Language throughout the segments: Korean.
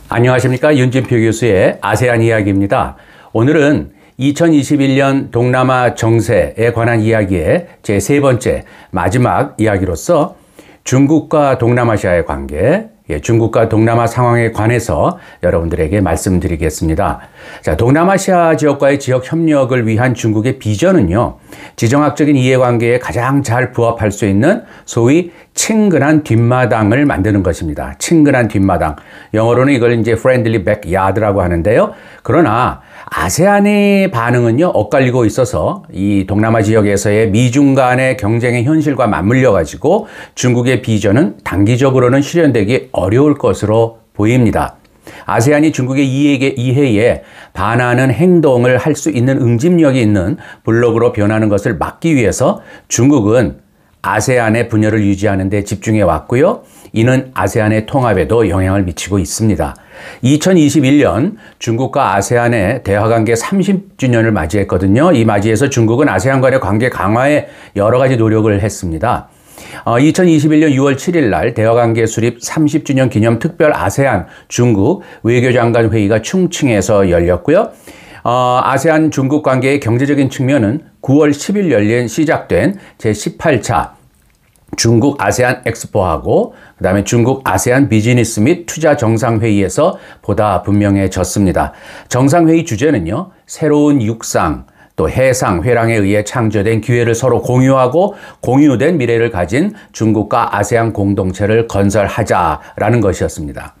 안녕하십니까. 윤진표 교수의 아세안 이야기입니다. 오늘은 2021년 동남아 정세에 관한 이야기의 제 세 번째 마지막 이야기로서 중국과 동남아시아의 관계, 중국과 동남아 상황에 관해서 여러분들에게 말씀드리겠습니다. 자, 동남아시아 지역과의 지역 협력을 위한 중국의 비전은요, 지정학적인 이해관계에 가장 잘 부합할 수 있는 소위 친근한 뒷마당을 만드는 것입니다. 친근한 뒷마당. 영어로는 이걸 이제 friendly backyard라고 하는데요. 그러나 아세안의 반응은요, 엇갈리고 있어서 이 동남아 지역에서의 미중 간의 경쟁의 현실과 맞물려 가지고 중국의 비전은 단기적으로는 실현되기 어려울 것으로 보입니다. 아세안이 중국의 이해에 반하는 행동을 할 수 있는 응집력이 있는 블록으로 변하는 것을 막기 위해서 중국은 아세안의 분열을 유지하는 데 집중해 왔고요. 이는 아세안의 통합에도 영향을 미치고 있습니다. 2021년 중국과 아세안의 대화관계 30주년을 맞이했거든요. 이 맞이해서 중국은 아세안 간의 관계 강화에 여러 가지 노력을 했습니다. 2021년 6월 7일 날 대화관계 수립 30주년 기념 특별 아세안 중국 외교장관 회의가 충칭에서 열렸고요. 아세안 중국 관계의 경제적인 측면은 9월 10일 시작된 제18차 중국 아세안 엑스포하고 그다음에 중국 아세안 비즈니스 및 투자 정상회의에서 보다 분명해졌습니다. 정상회의 주제는요, 새로운 육상 또 해상 회랑에 의해 창조된 기회를 서로 공유하고 공유된 미래를 가진 중국과 아세안 공동체를 건설하자라는 것이었습니다.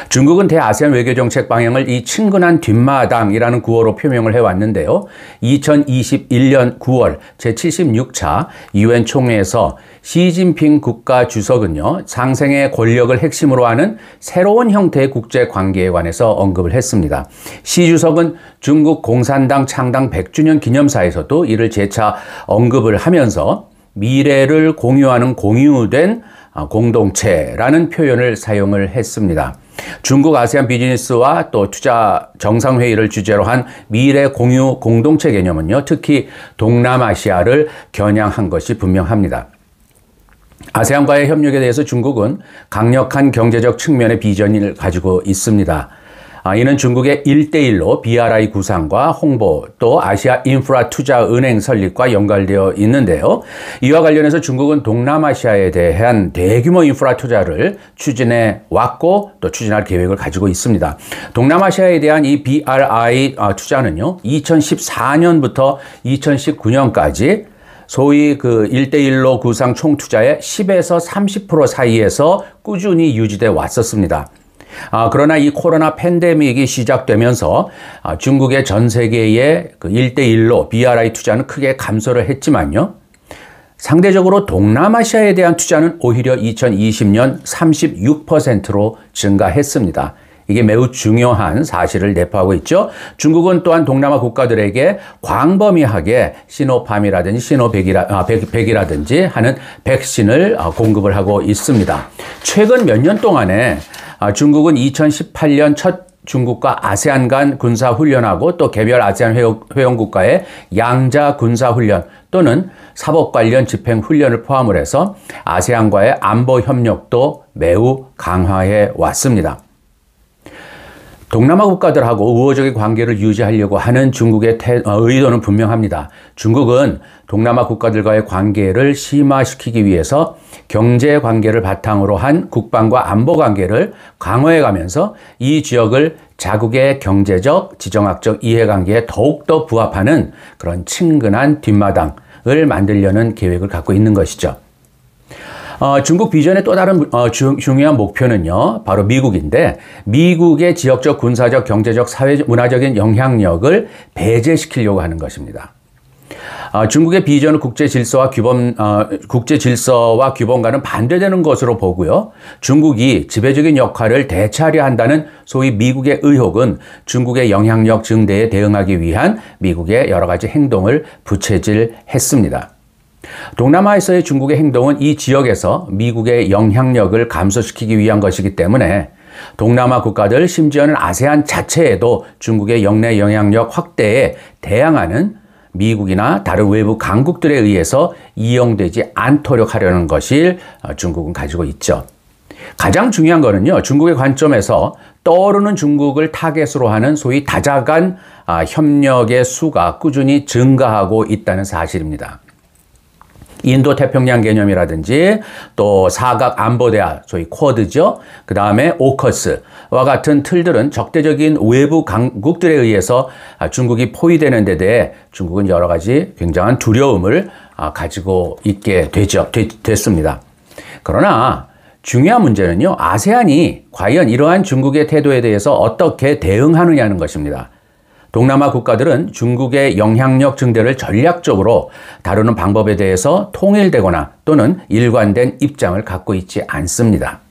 중국은 대아세안 외교정책 방향을 이 친근한 뒷마당이라는 구호로 표명을 해왔는데요. 2021년 9월 제76차 유엔 총회에서 시진핑 국가주석은요, 상생의 권력을 핵심으로 하는 새로운 형태의 국제관계에 관해서 언급을 했습니다. 시 주석은 중국 공산당 창당 100주년 기념사에서도 이를 재차 언급을 하면서 미래를 공유하는 공유된 공동체라는 표현을 사용을 했습니다. 중국 아세안 비즈니스와 또 투자 정상회의를 주제로 한 미래 공유 공동체 개념은요, 특히 동남아시아를 겨냥한 것이 분명합니다. 아세안과의 협력에 대해서 중국은 강력한 경제적 측면의 비전을 가지고 있습니다. 이는 중국의 1대1로 BRI 구상과 홍보 또 아시아 인프라 투자 은행 설립과 연관되어 있는데요. 이와 관련해서 중국은 동남아시아에 대한 대규모 인프라 투자를 추진해 왔고 또 추진할 계획을 가지고 있습니다. 동남아시아에 대한 이 BRI 투자는요, 2014년부터 2019년까지 소위 그 1대1로 구상 총 투자의 10에서 30% 사이에서 꾸준히 유지돼 왔었습니다. 그러나 이 코로나 팬데믹이 시작되면서 중국의 전 세계의 그 1대1로 BRI 투자는 크게 감소를 했지만요. 상대적으로 동남아시아에 대한 투자는 오히려 2020년 36%로 증가했습니다. 이게 매우 중요한 사실을 내포하고 있죠. 중국은 또한 동남아 국가들에게 광범위하게 시노팜이라든지 시노백이라든지 하는 백신을 공급을 하고 있습니다. 최근 몇 년 동안에 중국은 2018년 첫 중국과 아세안 간 군사훈련하고 또 개별 아세안 회원국가의 양자 군사훈련 또는 사법 관련 집행훈련을 포함을 해서 아세안과의 안보 협력도 매우 강화해 왔습니다. 동남아 국가들하고 우호적인 관계를 유지하려고 하는 중국의 의도는 분명합니다. 중국은 동남아 국가들과의 관계를 심화시키기 위해서 경제 관계를 바탕으로 한 국방과 안보 관계를 강화해 가면서 이 지역을 자국의 경제적, 지정학적 이해관계에 더욱더 부합하는 그런 친근한 뒷마당을 만들려는 계획을 갖고 있는 것이죠. 중국 비전의 또 다른 중요한 목표는요, 바로 미국인데 미국의 지역적, 군사적, 경제적, 사회, 문화적인 영향력을 배제시키려고 하는 것입니다. 중국의 비전은 국제 질서와 규범과는 반대되는 것으로 보고요. 중국이 지배적인 역할을 되찾아야 한다는 소위 미국의 의혹은 중국의 영향력 증대에 대응하기 위한 미국의 여러 가지 행동을 부채질했습니다. 동남아에서의 중국의 행동은 이 지역에서 미국의 영향력을 감소시키기 위한 것이기 때문에 동남아 국가들 심지어는 아세안 자체에도 중국의 역내 영향력 확대에 대항하는 미국이나 다른 외부 강국들에 의해서 이용되지 않도록 하려는 것을 중국은 가지고 있죠. 가장 중요한 거는요, 중국의 관점에서 떠오르는 중국을 타겟으로 하는 소위 다자간 협력의 수가 꾸준히 증가하고 있다는 사실입니다. 인도 태평양 개념이라든지 또 사각 안보대화, 소위 쿼드죠. 그 다음에 오커스와 같은 틀들은 적대적인 외부 강국들에 의해서 중국이 포위되는 데 대해 중국은 여러 가지 굉장한 두려움을 가지고 있게 됐습니다. 그러나 중요한 문제는요, 아세안이 과연 이러한 중국의 태도에 대해서 어떻게 대응하느냐는 것입니다. 동남아 국가들은 중국의 영향력 증대를 전략적으로 다루는 방법에 대해서 통일되거나 또는 일관된 입장을 갖고 있지 않습니다.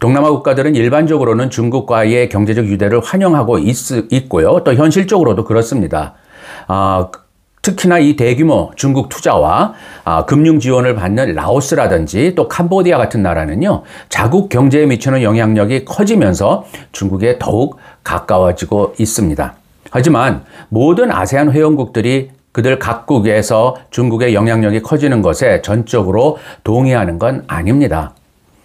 동남아 국가들은 일반적으로는 중국과의 경제적 유대를 환영하고 있고요. 또 현실적으로도 그렇습니다. 특히나 이 대규모 중국 투자와 금융 지원을 받는 라오스라든지 또 캄보디아 같은 나라는요, 자국 경제에 미치는 영향력이 커지면서 중국에 더욱 가까워지고 있습니다. 하지만 모든 아세안 회원국들이 그들 각국에서 중국의 영향력이 커지는 것에 전적으로 동의하는 건 아닙니다.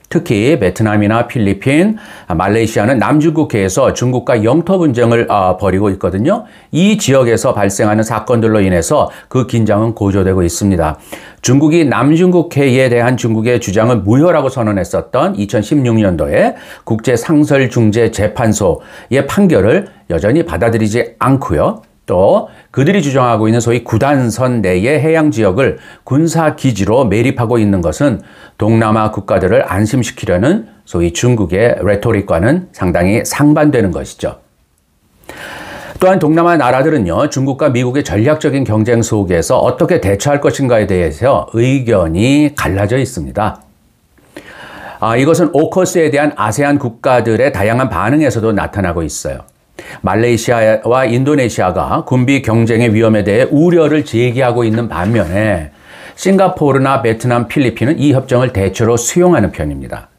특히 베트남이나 필리핀, 말레이시아는 남중국해에서 중국과 영토 분쟁을 벌이고 있거든요. 이 지역에서 발생하는 사건들로 인해서 그 긴장은 고조되고 있습니다. 중국이 남중국해에 대한 중국의 주장을 무효라고 선언했었던 2016년도에 국제상설중재재판소의 판결을 여전히 받아들이지 않고요. 또 그들이 주장하고 있는 소위 구단선 내의 해양 지역을 군사기지로 매립하고 있는 것은 동남아 국가들을 안심시키려는 소위 중국의 레토릭과는 상당히 상반되는 것이죠. 또한 동남아 나라들은요, 중국과 미국의 전략적인 경쟁 속에서 어떻게 대처할 것인가에 대해서 의견이 갈라져 있습니다. 이것은 오커스에 대한 아세안 국가들의 다양한 반응에서도 나타나고 있어요. 말레이시아와 인도네시아가 군비 경쟁의 위험에 대해 우려를 제기하고 있는 반면에 싱가포르나 베트남, 필리핀은 이 협정을 대체로 수용하는 편입니다.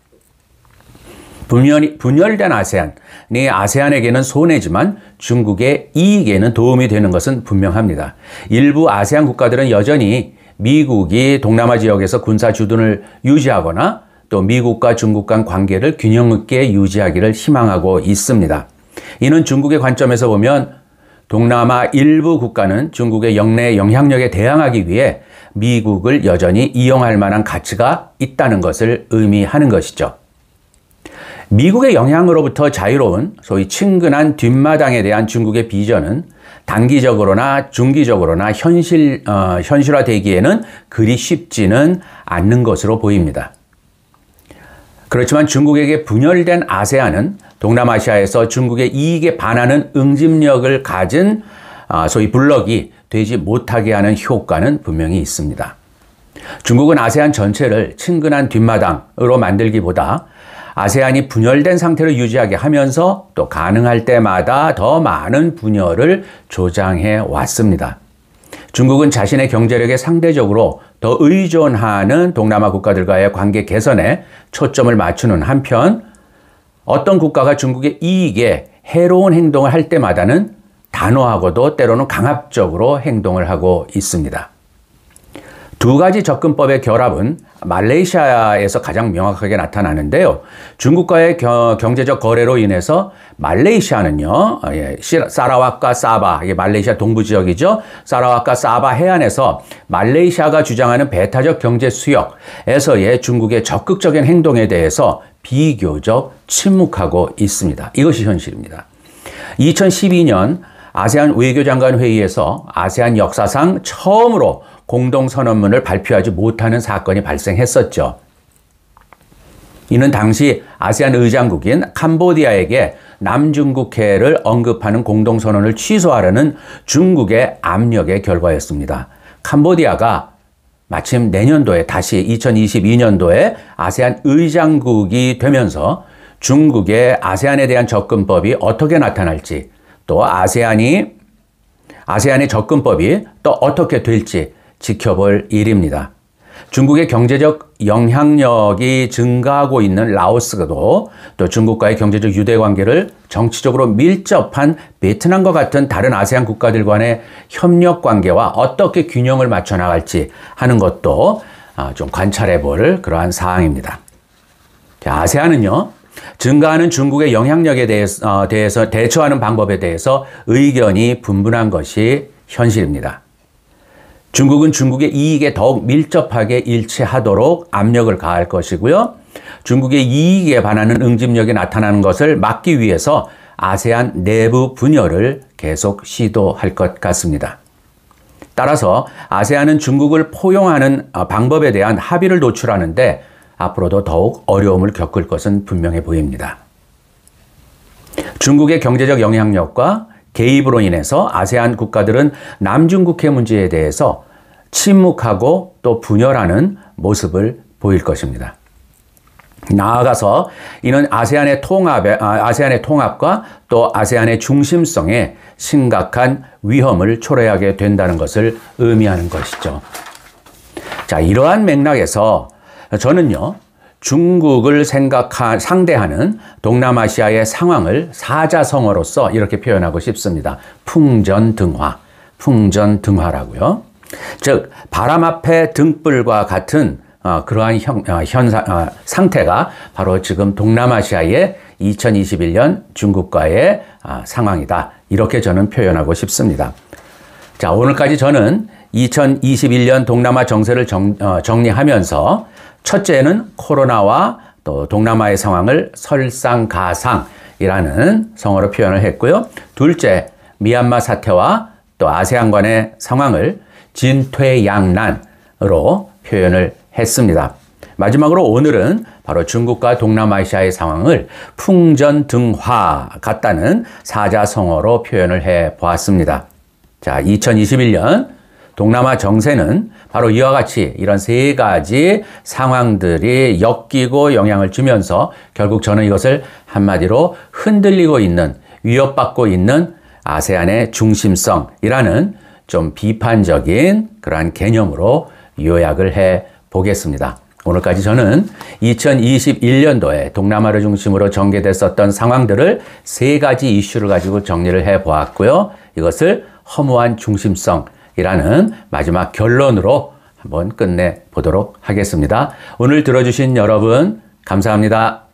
분열된 아세안이 아세안에게는 손해지만 중국의 이익에는 도움이 되는 것은 분명합니다. 일부 아세안 국가들은 여전히 미국이 동남아 지역에서 군사 주둔을 유지하거나 또 미국과 중국 간 관계를 균형 있게 유지하기를 희망하고 있습니다. 이는 중국의 관점에서 보면 동남아 일부 국가는 중국의 영내 영향력에 대항하기 위해 미국을 여전히 이용할 만한 가치가 있다는 것을 의미하는 것이죠. 미국의 영향으로부터 자유로운 소위 친근한 뒷마당에 대한 중국의 비전은 단기적으로나 중기적으로나 현실화되기에는 그리 쉽지는 않는 것으로 보입니다. 그렇지만 중국에게 분열된 아세안은 동남아시아에서 중국의 이익에 반하는 응집력을 가진 소위 블록이 되지 못하게 하는 효과는 분명히 있습니다. 중국은 아세안 전체를 친근한 뒷마당으로 만들기보다 아세안이 분열된 상태를 유지하게 하면서 또 가능할 때마다 더 많은 분열을 조장해 왔습니다. 중국은 자신의 경제력에 상대적으로 더 의존하는 동남아 국가들과의 관계 개선에 초점을 맞추는 한편 어떤 국가가 중국의 이익에 해로운 행동을 할 때마다는 단호하고도 때로는 강압적으로 행동을 하고 있습니다. 두 가지 접근법의 결합은 말레이시아에서 가장 명확하게 나타나는데요. 중국과의 경제적 거래로 인해서 말레이시아는요, 사라와크와 사바, 이게 말레이시아 동부 지역이죠. 사라와크와 사바 해안에서 말레이시아가 주장하는 배타적 경제 수역에서의 중국의 적극적인 행동에 대해서 비교적 침묵하고 있습니다. 이것이 현실입니다. 2012년 아세안 외교장관 회의에서 아세안 역사상 처음으로 공동선언문을 발표하지 못하는 사건이 발생했었죠. 이는 당시 아세안 의장국인 캄보디아에게 남중국해를 언급하는 공동선언을 취소하려는 중국의 압력의 결과였습니다. 캄보디아가 마침 내년도에 다시 2022년도에 아세안 의장국이 되면서 중국의 아세안에 대한 접근법이 어떻게 나타날지 또 아세안의 접근법이 또 어떻게 될지 지켜볼 일입니다. 중국의 경제적 영향력이 증가하고 있는 라오스도 또 중국과의 경제적 유대관계를 정치적으로 밀접한 베트남과 같은 다른 아세안 국가들 간의 협력관계와 어떻게 균형을 맞춰 나갈지 하는 것도 좀 관찰해 볼 그러한 사항입니다. 아세안은요, 증가하는 중국의 영향력에 대해서 대처하는 방법에 대해서 의견이 분분한 것이 현실입니다. 중국은 중국의 이익에 더욱 밀접하게 일치하도록 압력을 가할 것이고요. 중국의 이익에 반하는 응집력이 나타나는 것을 막기 위해서 아세안 내부 분열을 계속 시도할 것 같습니다. 따라서 아세안은 중국을 포용하는 방법에 대한 합의를 도출하는데 앞으로도 더욱 어려움을 겪을 것은 분명해 보입니다. 중국의 경제적 영향력과 개입으로 인해서 아세안 국가들은 남중국해 문제에 대해서 침묵하고 또 분열하는 모습을 보일 것입니다. 나아가서 이는 아세안의 통합과 또 아세안의 중심성에 심각한 위험을 초래하게 된다는 것을 의미하는 것이죠. 자, 이러한 맥락에서 저는요, 중국을 상대하는 동남아시아의 상황을 사자성어로서 이렇게 표현하고 싶습니다. 풍전등화라고요. 즉, 바람 앞에 등불과 같은 그러한 상태가 바로 지금 동남아시아의 2021년 중국과의 상황이다. 이렇게 저는 표현하고 싶습니다. 자, 오늘까지 저는 2021년 동남아 정세를 정리하면서 첫째는 코로나와 또 동남아의 상황을 설상가상이라는 성어로 표현을 했고요. 둘째, 미얀마 사태와 또 아세안 간의 상황을 진퇴양난으로 표현을 했습니다. 마지막으로 오늘은 바로 중국과 동남아시아의 상황을 풍전등화 같다는 사자성어로 표현을 해 보았습니다. 자, 2021년 동남아 정세는 바로 이와 같이 이런 세 가지 상황들이 엮이고 영향을 주면서 결국 저는 이것을 한마디로 흔들리고 있는, 위협받고 있는 아세안의 중심성이라는 좀 비판적인 그러한 개념으로 요약을 해 보겠습니다. 오늘까지 저는 2021년도에 동남아를 중심으로 전개됐었던 상황들을 세 가지 이슈를 가지고 정리를 해 보았고요. 이것을 허무한 중심성이라는 마지막 결론으로 한번 끝내 보도록 하겠습니다. 오늘 들어주신 여러분 감사합니다.